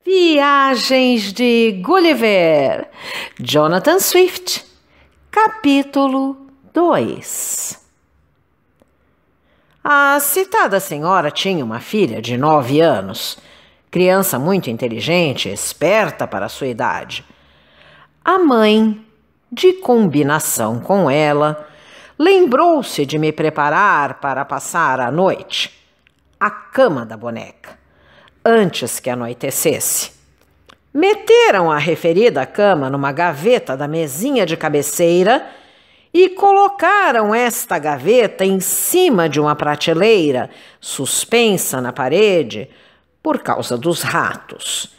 Viagens de Gulliver, Jonathan Swift, capítulo 2. A citada senhora tinha uma filha de 9 anos, criança muito inteligente e esperta para a sua idade. A mãe, de combinação com ela, lembrou-se de me preparar para passar a noite, à cama da boneca, antes que anoitecesse. Meteram a referida cama numa gaveta da mesinha de cabeceira e colocaram esta gaveta em cima de uma prateleira suspensa na parede por causa dos ratos.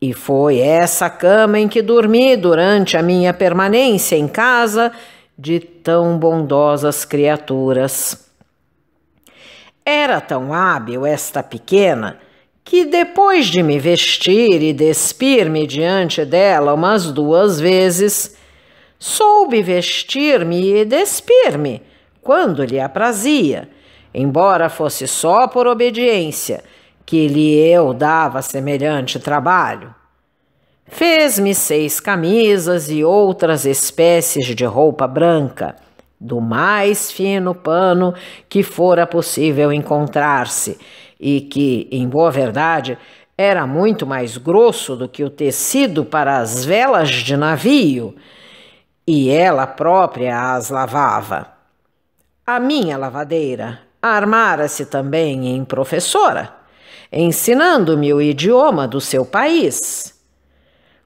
E foi essa cama em que dormi durante a minha permanência em casa de tão bondosas criaturas. Era tão hábil esta pequena que depois de me vestir e despir-me diante dela umas 2 vezes, soube vestir-me e despir-me quando lhe aprazia, embora fosse só por obediência que lhe eu dava semelhante trabalho. Fez-me 6 camisas e outras espécies de roupa branca, do mais fino pano que fora possível encontrar-se, e que, em boa verdade, era muito mais grosso do que o tecido para as velas de navio, e ela própria as lavava. A minha lavadeira armara-se também em professora, ensinando-me o idioma do seu país.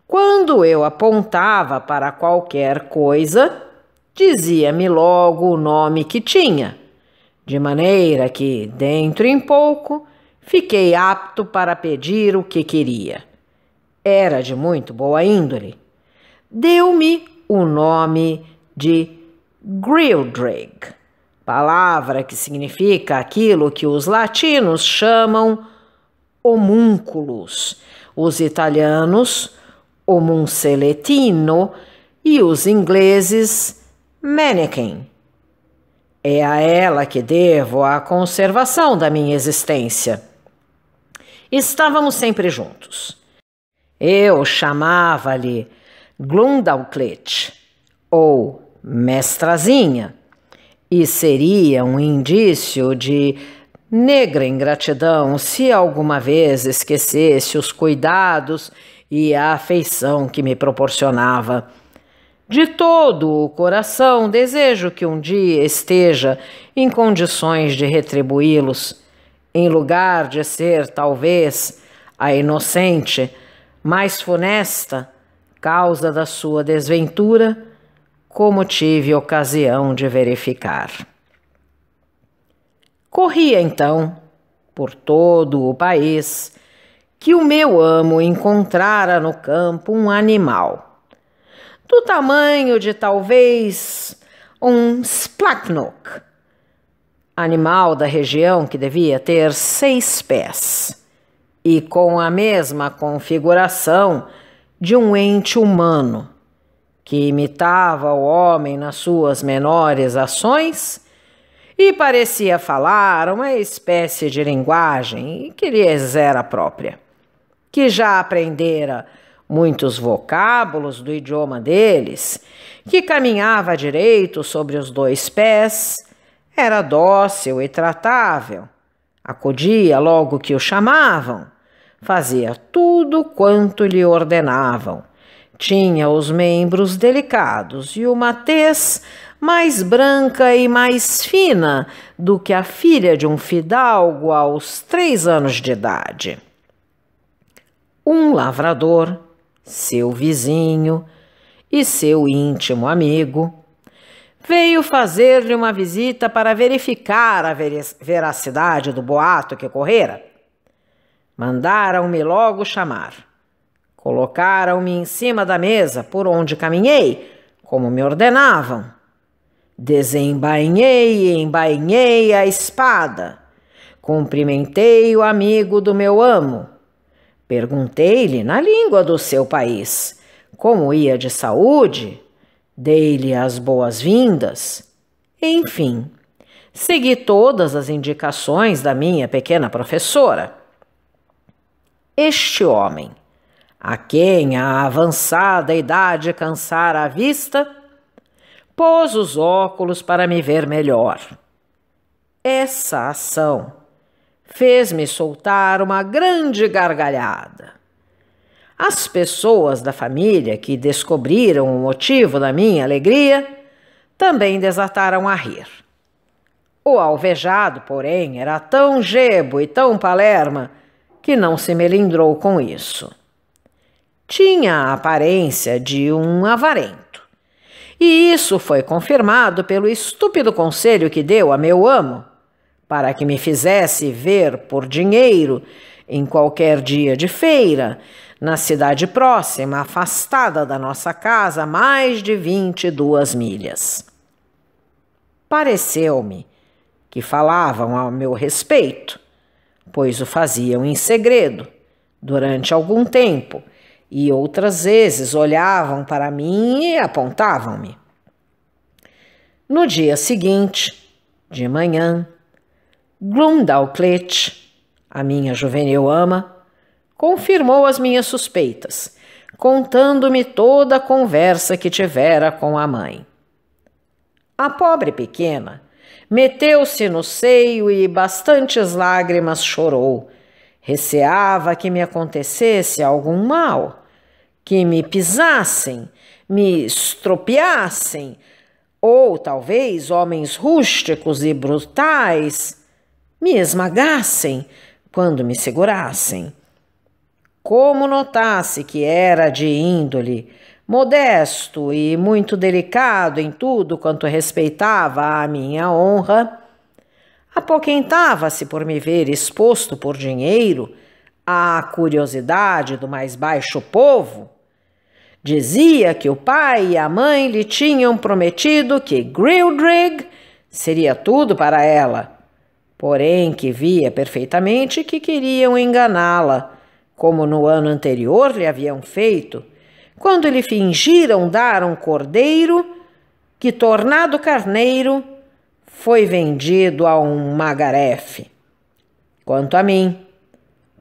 Quando eu apontava para qualquer coisa, dizia-me logo o nome que tinha, de maneira que, dentro em pouco, fiquei apto para pedir o que queria. Era de muito boa índole. Deu-me o nome de Grildrig, palavra que significa aquilo que os latinos chamam homúnculos, os italianos homunceletino e os ingleses mannequin. É a ela que devo a conservação da minha existência. Estávamos sempre juntos. Eu chamava-lhe Glundauclet, ou mestrazinha, e seria um indício de negra ingratidão se alguma vez esquecesse os cuidados e a afeição que me proporcionava. De todo o coração desejo que um dia esteja em condições de retribuí-los, em lugar de ser, talvez, a inocente, mais funesta, causa da sua desventura, como tive ocasião de verificar. Corria então, por todo o país, que o meu amo encontrara no campo um animal, do tamanho de talvez um splachnoc, animal da região que devia ter 6 pés, e com a mesma configuração de um ente humano, que imitava o homem nas suas menores ações e parecia falar uma espécie de linguagem que lhes era própria, que já aprendera muitos vocábulos do idioma deles, que caminhava direito sobre os 2 pés, era dócil e tratável, acudia logo que o chamavam, fazia tudo quanto lhe ordenavam, tinha os membros delicados e uma tez mais branca e mais fina do que a filha de um fidalgo aos 3 anos de idade. Um lavrador, seu vizinho e seu íntimo amigo, veio fazer-lhe uma visita para verificar a veracidade do boato que correra. Mandaram-me logo chamar. Colocaram-me em cima da mesa por onde caminhei, como me ordenavam. Desembainhei e embainhei a espada. Cumprimentei o amigo do meu amo. Perguntei-lhe, na língua do seu país, como ia de saúde, dei-lhe as boas-vindas. Enfim, segui todas as indicações da minha pequena professora. Este homem, a quem a avançada idade cansara a vista, pôs os óculos para me ver melhor. Essa ação fez-me soltar uma grande gargalhada. As pessoas da família que descobriram o motivo da minha alegria também desataram a rir. O alvejado, porém, era tão gebo e tão palerma que não se melindrou com isso. Tinha a aparência de um avarento, e isso foi confirmado pelo estúpido conselho que deu a meu amo para que me fizesse ver por dinheiro em qualquer dia de feira, na cidade próxima, afastada da nossa casa mais de 22 milhas. Pareceu-me que falavam a meu respeito, pois o faziam em segredo, durante algum tempo, e outras vezes olhavam para mim e apontavam-me. No dia seguinte, de manhã, Glumdalclitch, a minha juvenil ama, confirmou as minhas suspeitas, contando-me toda a conversa que tivera com a mãe. A pobre pequena meteu-se no seio e bastantes lágrimas chorou. Receava que me acontecesse algum mal, que me pisassem, me estropiassem, ou talvez homens rústicos e brutais me esmagassem quando me segurassem. Como notasse que era de índole modesto e muito delicado em tudo quanto respeitava a minha honra, apoquentava-se por me ver exposto por dinheiro à curiosidade do mais baixo povo. Dizia que o pai e a mãe lhe tinham prometido que Grildrig seria tudo para ela, porém que via perfeitamente que queriam enganá-la, como no ano anterior lhe haviam feito, quando lhe fingiram dar um cordeiro que, tornado carneiro, foi vendido a um magarefe. Quanto a mim,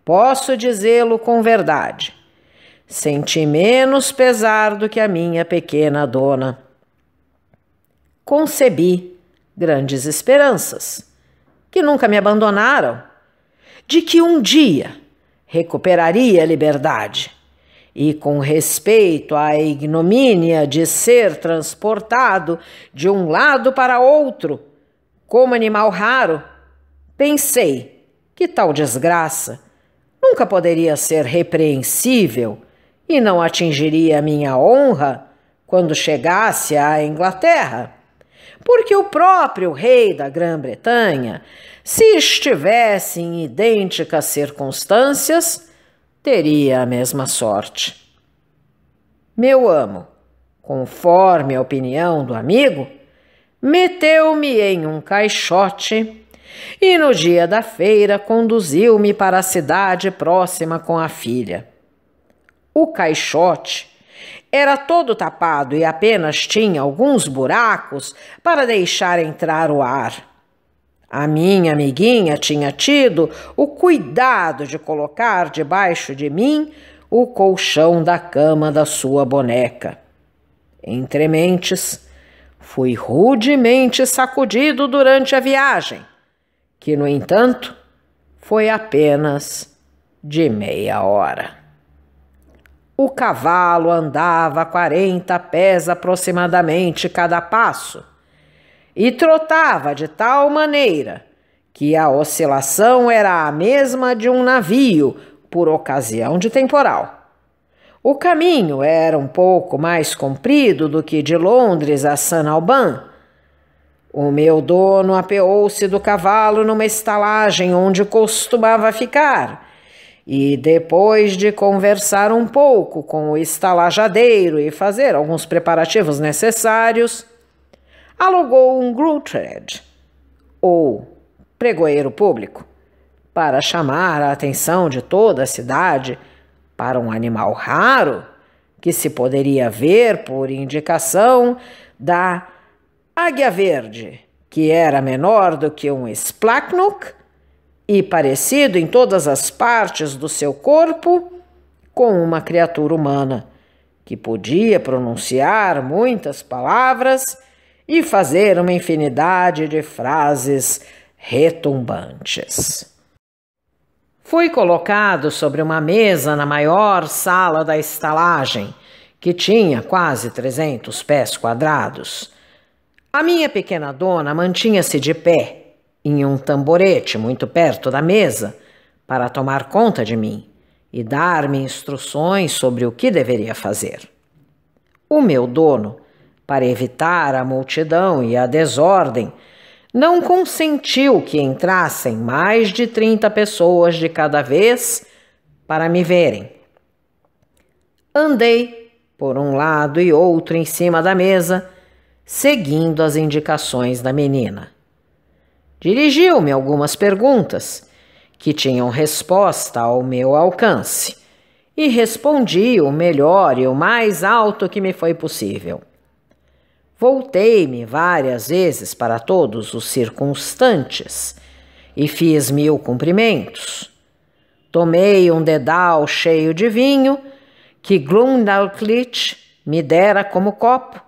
posso dizê-lo com verdade, senti menos pesar do que a minha pequena dona. Concebi grandes esperanças, que nunca me abandonaram, de que um dia recuperaria a liberdade e, com respeito à ignomínia de ser transportado de um lado para outro, como animal raro, pensei que tal desgraça nunca poderia ser repreensível e não atingiria a minha honra quando chegasse à Inglaterra, porque o próprio rei da Grã-Bretanha, se estivesse em idênticas circunstâncias, teria a mesma sorte. Meu amo, conforme a opinião do amigo, meteu-me em um caixote e no dia da feira conduziu-me para a cidade próxima com a filha. O caixote era todo tapado e apenas tinha alguns buracos para deixar entrar o ar. A minha amiguinha tinha tido o cuidado de colocar debaixo de mim o colchão da cama da sua boneca. Entre mentes, fui rudemente sacudido durante a viagem, que, no entanto, foi apenas de meia hora. O cavalo andava a 40 pés aproximadamente cada passo e trotava de tal maneira que a oscilação era a mesma de um navio por ocasião de temporal. O caminho era um pouco mais comprido do que de Londres a St. Albans. O meu dono apeou-se do cavalo numa estalagem onde costumava ficar, e depois de conversar um pouco com o estalajadeiro e fazer alguns preparativos necessários, alugou um grutred, ou pregoeiro público, para chamar a atenção de toda a cidade para um animal raro que se poderia ver por indicação da águia verde, que era menor do que um splachnook e parecido em todas as partes do seu corpo com uma criatura humana que podia pronunciar muitas palavras e fazer uma infinidade de frases retumbantes. Fui colocado sobre uma mesa na maior sala da estalagem, que tinha quase 300 pés quadrados. A minha pequena dona mantinha-se de pé em um tamborete muito perto da mesa para tomar conta de mim e dar-me instruções sobre o que deveria fazer. O meu dono, para evitar a multidão e a desordem, não consentiu que entrassem mais de 30 pessoas de cada vez para me verem. Andei por um lado e outro em cima da mesa, seguindo as indicações da menina. Dirigiu-me algumas perguntas que tinham resposta ao meu alcance e respondi o melhor e o mais alto que me foi possível. Voltei-me várias vezes para todos os circunstantes e fiz 1000 cumprimentos. Tomei um dedal cheio de vinho que Glumdalclitch me dera como copo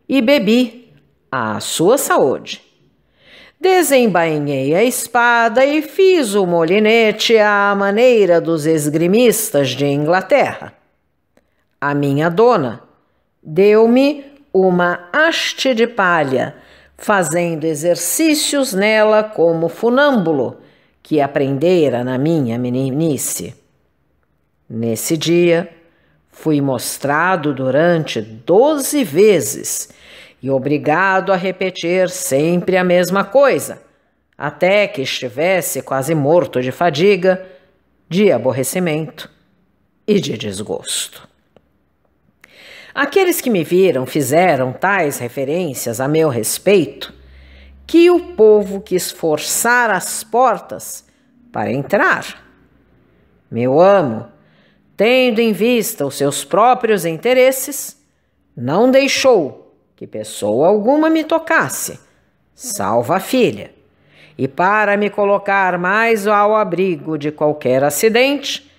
e bebi à sua saúde. Desembainhei a espada e fiz o molinete à maneira dos esgrimistas de Inglaterra. A minha dona deu-me uma haste de palha, fazendo exercícios nela como funâmbulo que aprendera na minha meninice. Nesse dia, fui mostrado durante 12 vezes e obrigado a repetir sempre a mesma coisa, até que estivesse quase morto de fadiga, de aborrecimento e de desgosto. Aqueles que me viram fizeram tais referências a meu respeito que o povo quis forçar as portas para entrar. Meu amo, tendo em vista os seus próprios interesses, não deixou que pessoa alguma me tocasse, salvo a filha, e para me colocar mais ao abrigo de qualquer acidente,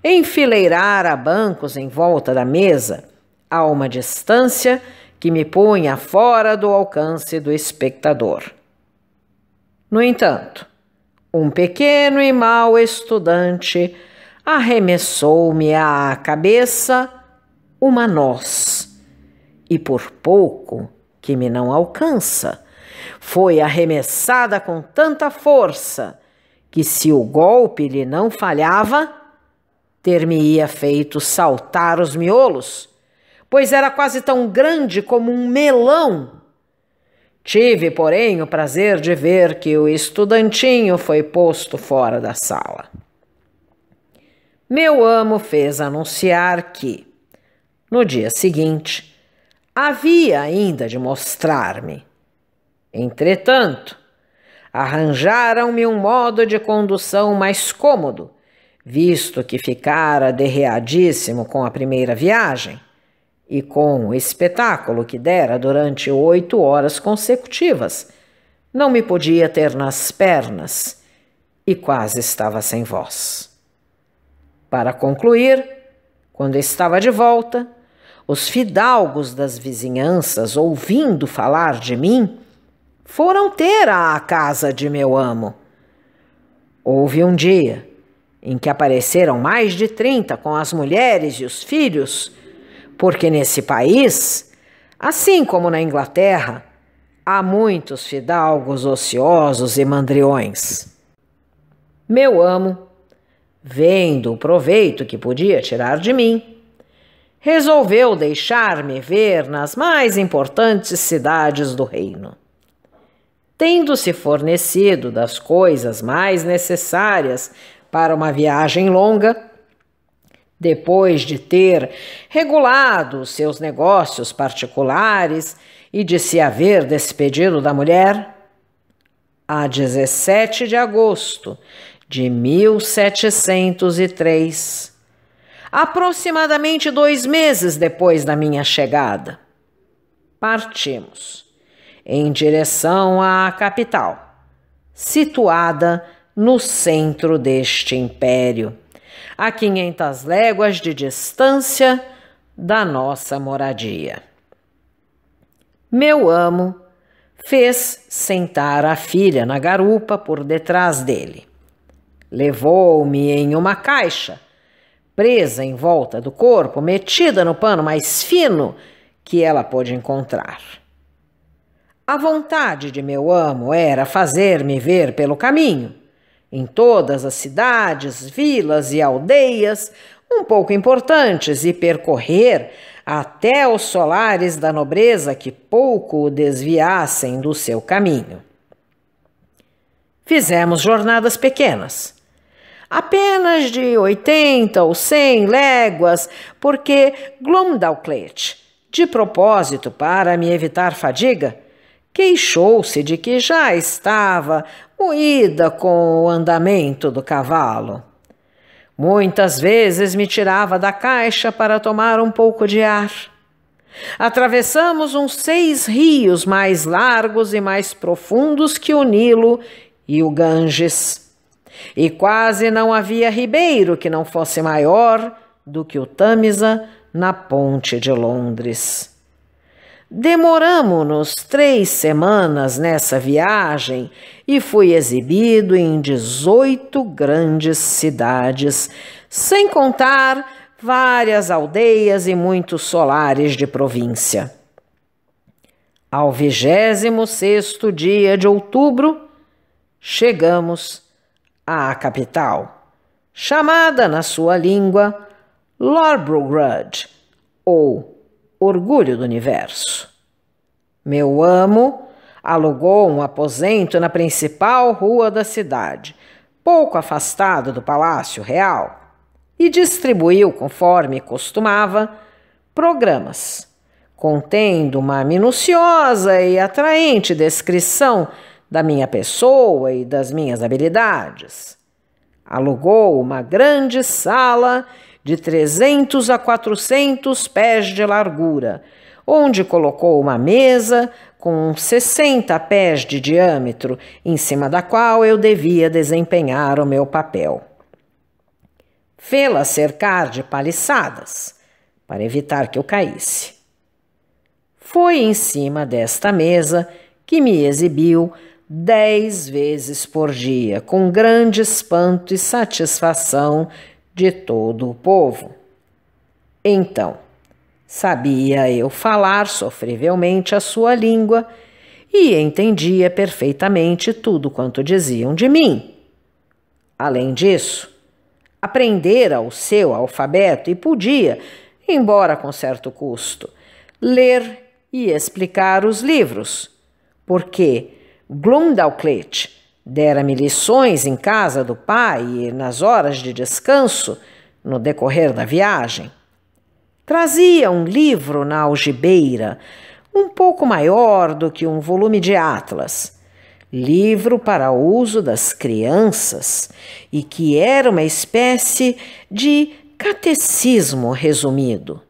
enfileirara bancos em volta da mesa, a uma distância que me punha fora do alcance do espectador. No entanto, um pequeno e mau estudante arremessou-me à cabeça uma noz, e por pouco que me não alcança, foi arremessada com tanta força que, se o golpe lhe não falhava, ter-me-ia feito saltar os miolos, pois era quase tão grande como um melão. Tive, porém, o prazer de ver que o estudantinho foi posto fora da sala. Meu amo fez anunciar que, no dia seguinte, havia ainda de mostrar-me. Entretanto, arranjaram-me um modo de condução mais cômodo, visto que ficara derreadíssimo com a primeira viagem e com o espetáculo que dera durante 8 horas consecutivas. Não me podia ter nas pernas e quase estava sem voz. Para concluir, quando estava de volta, os fidalgos das vizinhanças, ouvindo falar de mim, foram ter à casa de meu amo. Houve um dia em que apareceram mais de 30 com as mulheres e os filhos, porque nesse país, assim como na Inglaterra, há muitos fidalgos ociosos e mandriões. Meu amo, vendo o proveito que podia tirar de mim, resolveu deixar-me ver nas mais importantes cidades do reino. Tendo-se fornecido das coisas mais necessárias para uma viagem longa, depois de ter regulado os seus negócios particulares e de se haver despedido da mulher, a 17 de agosto de 1703, aproximadamente 2 meses depois da minha chegada, partimos em direção à capital, situada no centro deste império, a 500 léguas de distância da nossa moradia. Meu amo fez sentar a filha na garupa por detrás dele. Levou-me em uma caixa, presa em volta do corpo, metida no pano mais fino que ela pôde encontrar. A vontade de meu amo era fazer-me ver pelo caminho, em todas as cidades, vilas e aldeias um pouco importantes, e percorrer até os solares da nobreza que pouco o desviassem do seu caminho. Fizemos jornadas pequenas, apenas de 80 ou 100 léguas, porque Glumdalclitch, de propósito para me evitar fadiga, queixou-se de que já estava moída com o andamento do cavalo. Muitas vezes me tirava da caixa para tomar um pouco de ar. Atravessamos uns 6 rios mais largos e mais profundos que o Nilo e o Ganges, e quase não havia ribeiro que não fosse maior do que o Tâmisa na ponte de Londres. Demoramo-nos 3 semanas nessa viagem e fui exibido em 18 grandes cidades, sem contar várias aldeias e muitos solares de província. Ao 26º dia de outubro, chegamos à capital, chamada na sua língua Lorbrulgrud, ou Orgulho do Universo. Meu amo alugou um aposento na principal rua da cidade, pouco afastado do Palácio Real, e distribuiu, conforme costumava, programas, contendo uma minuciosa e atraente descrição da minha pessoa e das minhas habilidades. Alugou uma grande sala de 300 a 400 pés de largura, onde colocou uma mesa com 60 pés de diâmetro, em cima da qual eu devia desempenhar o meu papel. Fê-la cercar de paliçadas, para evitar que eu caísse. Foi em cima desta mesa que me exibiu 10 vezes por dia, com grande espanto e satisfação de todo o povo. Então, sabia eu falar sofrivelmente a sua língua e entendia perfeitamente tudo quanto diziam de mim. Além disso, aprendera o seu alfabeto e podia, embora com certo custo, ler e explicar os livros, porque Glumdalclitch dera-me lições em casa do pai e nas horas de descanso no decorrer da viagem. Trazia um livro na algibeira, um pouco maior do que um volume de atlas, livro para uso das crianças e que era uma espécie de catecismo resumido.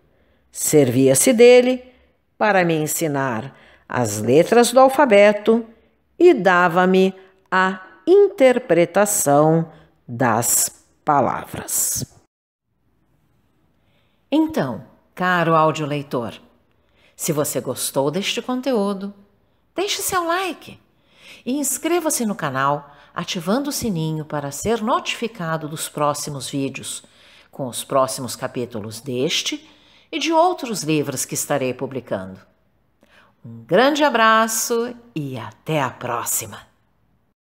Servia-se dele para me ensinar as letras do alfabeto e dava-me a interpretação das palavras. Então, caro audioleitor, se você gostou deste conteúdo, deixe seu like e inscreva-se no canal ativando o sininho para ser notificado dos próximos vídeos, com os próximos capítulos deste e de outros livros que estarei publicando. Um grande abraço e até a próxima!